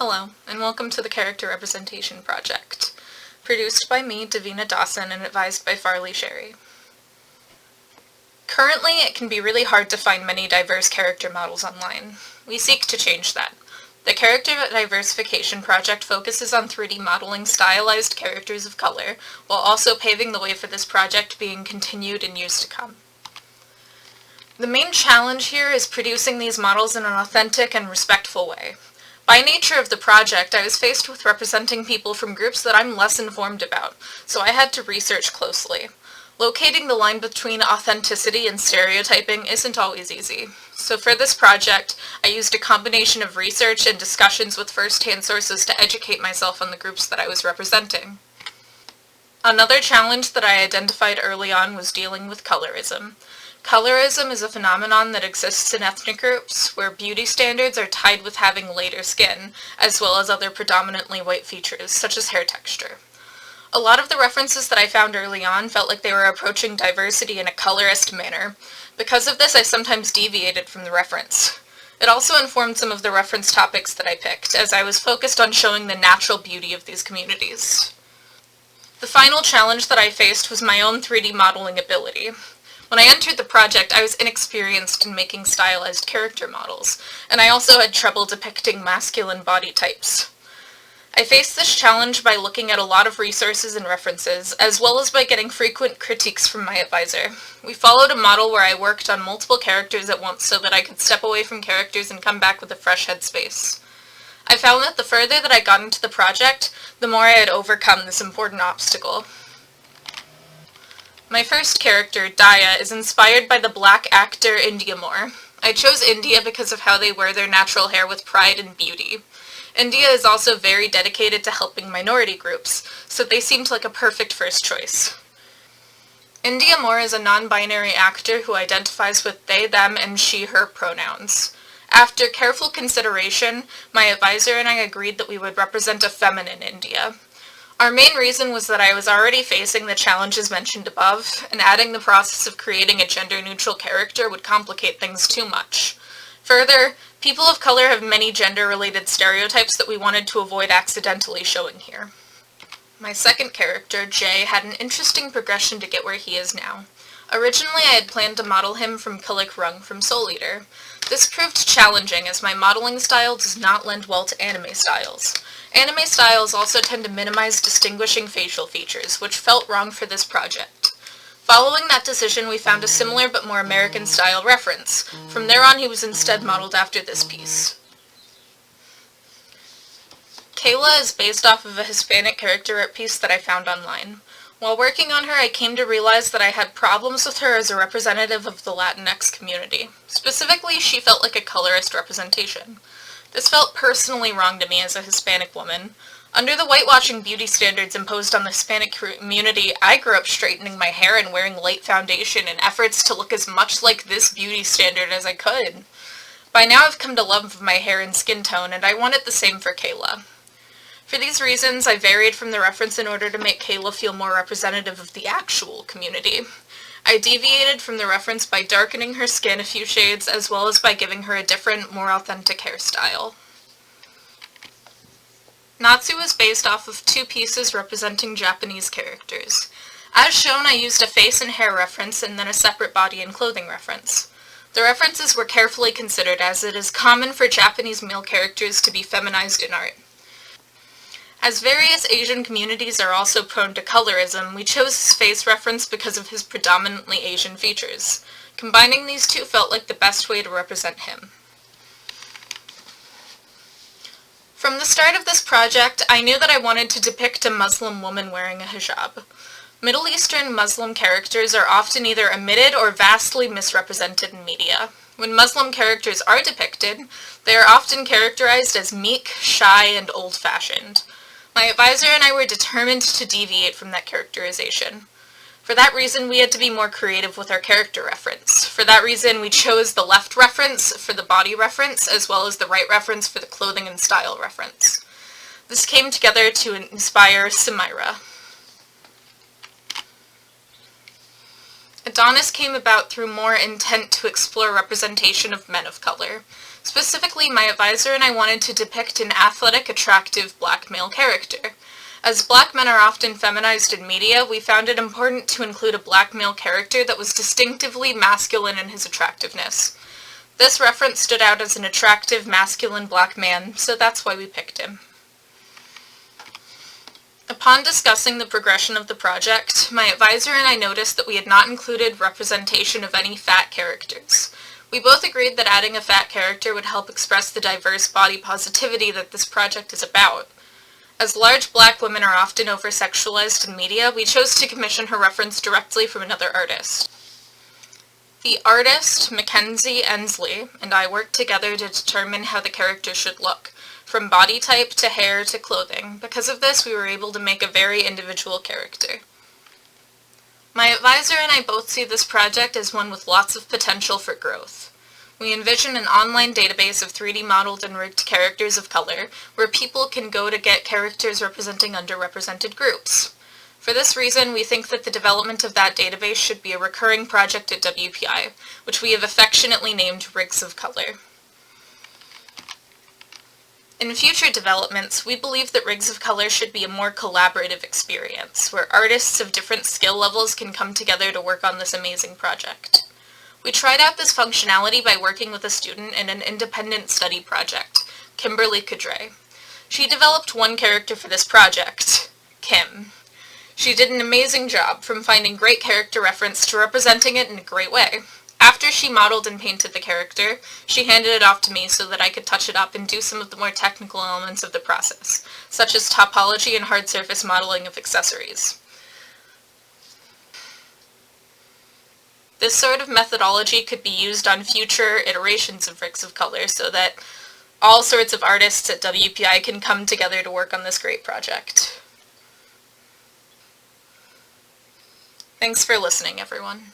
Hello, and welcome to the Character Representation Project, produced by me, Davina Dawson, and advised by Farley Sherry. Currently, it can be really hard to find many diverse character models online. We seek to change that. The Character Diversification Project focuses on 3D modeling stylized characters of color, while also paving the way for this project being continued in years to come. The main challenge here is producing these models in an authentic and respectful way. By nature of the project, I was faced with representing people from groups that I'm less informed about, so I had to research closely. Locating the line between authenticity and stereotyping isn't always easy. So for this project, I used a combination of research and discussions with first-hand sources to educate myself on the groups that I was representing. Another challenge that I identified early on was dealing with colorism. Colorism is a phenomenon that exists in ethnic groups, where beauty standards are tied with having lighter skin, as well as other predominantly white features, such as hair texture. A lot of the references that I found early on felt like they were approaching diversity in a colorist manner. Because of this, I sometimes deviated from the reference. It also informed some of the reference topics that I picked, as I was focused on showing the natural beauty of these communities. The final challenge that I faced was my own 3D modeling ability. When I entered the project, I was inexperienced in making stylized character models, and I also had trouble depicting masculine body types. I faced this challenge by looking at a lot of resources and references, as well as by getting frequent critiques from my advisor. We followed a model where I worked on multiple characters at once so that I could step away from characters and come back with a fresh headspace. I found that the further that I got into the project, the more I had overcome this important obstacle. My first character, Daya, is inspired by the black actor India Moore. I chose India because of how they wear their natural hair with pride and beauty. India is also very dedicated to helping minority groups, so they seemed like a perfect first choice. India Moore is a non-binary actor who identifies with they, them, and she, her pronouns. After careful consideration, my advisor and I agreed that we would represent a feminine India. Our main reason was that I was already facing the challenges mentioned above, and adding the process of creating a gender-neutral character would complicate things too much. Further, people of color have many gender-related stereotypes that we wanted to avoid accidentally showing here. My second character, Jay, had an interesting progression to get where he is now. Originally, I had planned to model him from Kulik Rung from Soul Eater. This proved challenging as my modeling style does not lend well to anime styles. Anime styles also tend to minimize distinguishing facial features, which felt wrong for this project. Following that decision, we found a similar but more American-style reference. From there on, he was instead modeled after this piece. Kayla is based off of a Hispanic character art piece that I found online. While working on her, I came to realize that I had problems with her as a representative of the Latinx community. Specifically, she felt like a colorist representation. This felt personally wrong to me as a Hispanic woman. Under the whitewashing beauty standards imposed on the Hispanic community, I grew up straightening my hair and wearing light foundation in efforts to look as much like this beauty standard as I could. By now I've come to love my hair and skin tone, and I wanted the same for Kayla. For these reasons, I varied from the reference in order to make Kayla feel more representative of the actual community. I deviated from the reference by darkening her skin a few shades, as well as by giving her a different, more authentic hairstyle. Natsu is based off of two pieces representing Japanese characters. As shown, I used a face and hair reference and then a separate body and clothing reference. The references were carefully considered, as it is common for Japanese male characters to be feminized in art. As various Asian communities are also prone to colorism, we chose his face reference because of his predominantly Asian features. Combining these two felt like the best way to represent him. From the start of this project, I knew that I wanted to depict a Muslim woman wearing a hijab. Middle Eastern Muslim characters are often either omitted or vastly misrepresented in media. When Muslim characters are depicted, they are often characterized as meek, shy, and old-fashioned. My advisor and I were determined to deviate from that characterization. For that reason, we had to be more creative with our character reference. For that reason, we chose the left reference for the body reference, as well as the right reference for the clothing and style reference. This came together to inspire Samira. Adonis came about through more intent to explore representation of men of color. Specifically, my advisor and I wanted to depict an athletic, attractive black male character. As black men are often feminized in media, we found it important to include a black male character that was distinctively masculine in his attractiveness. This reference stood out as an attractive, masculine black man, so that's why we picked him. Upon discussing the progression of the project, my advisor and I noticed that we had not included representation of any fat characters. We both agreed that adding a fat character would help express the diverse body positivity that this project is about. As large black women are often over-sexualized in media, we chose to commission her reference directly from another artist. The artist, Mackenzie Ensley, and I worked together to determine how the character should look, from body type to hair to clothing. Because of this, we were able to make a very individual character. My advisor and I both see this project as one with lots of potential for growth. We envision an online database of 3D modeled and rigged characters of color, where people can go to get characters representing underrepresented groups. For this reason, we think that the development of that database should be a recurring project at WPI, which we have affectionately named Rigs of Color. In future developments, we believe that Rigs of Color should be a more collaborative experience, where artists of different skill levels can come together to work on this amazing project. We tried out this functionality by working with a student in an independent study project, Kimberly Cadre. She developed one character for this project, Kim. She did an amazing job, from finding great character reference to representing it in a great way. After she modeled and painted the character, she handed it off to me so that I could touch it up and do some of the more technical elements of the process, such as topology and hard surface modeling of accessories. This sort of methodology could be used on future iterations of Rigs of Color so that all sorts of artists at WPI can come together to work on this great project. Thanks for listening, everyone.